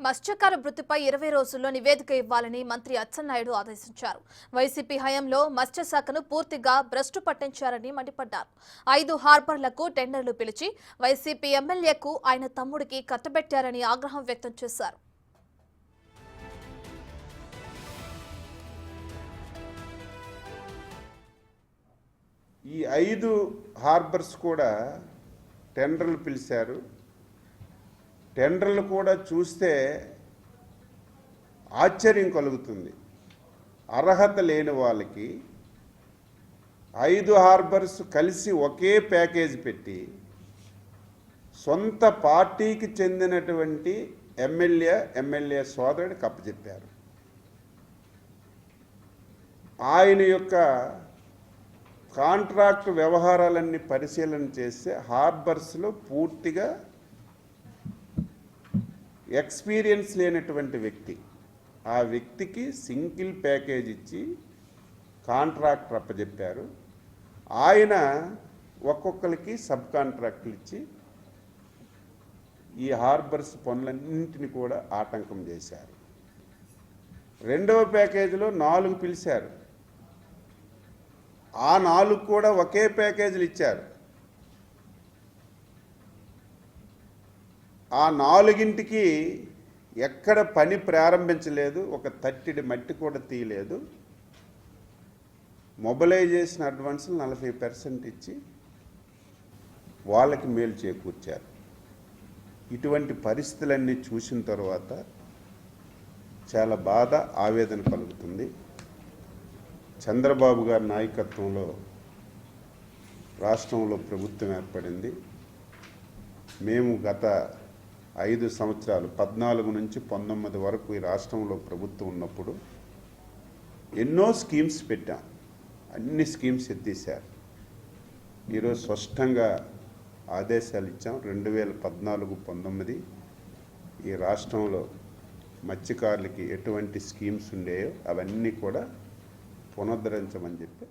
మత్స్యకార వృత్తిపై 20 రోజుల్లో నివేదిక ఇవ్వాలని మంత్రి అచ్చెన్నాయుడు ఆదేశించారు. వైసీపీ హయాంలో మత్స్యశాఖను పూర్తిగా భ్రష్టు పట్టించారని మండిపడ్డారు. 5 హార్బర్లకు టెండర్లు పిలిచి వైసీపీ ఎమ్మెల్యేకు ఆయన తమ్ముడికి కట్టబెట్టారని ఆగ్రహం వ్యక్తం చేశారు. ఈ 5 హార్బర్స్ కూడా టెండర్లు పిలిచారు. టెండర్లు కూడా చూస్తే ఆశ్చర్యం కలుగుతుంది. అర్హత లేని వాళ్ళకి 5 హార్బర్స్ కలిసి ఒకే ప్యాకేజ్ పెట్టి సొంత పార్టీకి చెందినటువంటి ఎమ్మెల్యే సోదరుడికి అప్పచెప్పారు. ఆయన యొక్క కాంట్రాక్ట్ వ్యవహారాలన్నీ పరిశీలన చేస్తే హార్బర్స్లో పూర్తిగా ఎక్స్పీరియన్స్ లేనటువంటి వ్యక్తి, ఆ వ్యక్తికి సింగిల్ ప్యాకేజ్ ఇచ్చి కాంట్రాక్టర్ అప్పచెప్పారు. ఆయన ఒక్కొక్కరికి సబ్ కాంట్రాక్టులు ఇచ్చి ఈ హార్బర్స్ పనులన్నింటినీ కూడా ఆటంకం చేశారు. రెండవ ప్యాకేజీలో 4 పిలిచారు. ఆ 4 కూడా ఒకే ప్యాకేజీలు ఇచ్చారు. ఆ 4ంటికి ఎక్కడ పని ప్రారంభించలేదు, ఒక తట్టిడి మట్టి కూడా తీయలేదు. మొబిలైజేషన్ అడ్వాన్సులు 40% ఇచ్చి వాళ్ళకి మేలు చేకూర్చారు. ఇటువంటి పరిస్థితులన్నీ చూసిన తర్వాత చాలా బాధ, ఆవేదన కలుగుతుంది. చంద్రబాబు గారి నాయకత్వంలో రాష్ట్రంలో ప్రభుత్వం ఏర్పడింది. మేము గత 5 సంవత్సరాలు 14 నుంచి 19 వరకు ఈ రాష్ట్రంలో ప్రభుత్వం ఉన్నప్పుడు ఎన్నో స్కీమ్స్ పెట్టాం. అన్ని స్కీమ్స్ ఎత్తేసారు. ఈరోజు స్పష్టంగా ఆదేశాలు ఇచ్చాం. 2014-19 ఈ రాష్ట్రంలో మత్స్యకారులకి ఎటువంటి స్కీమ్స్ ఉండేయో అవన్నీ కూడా పునరుద్ధరించమని చెప్పి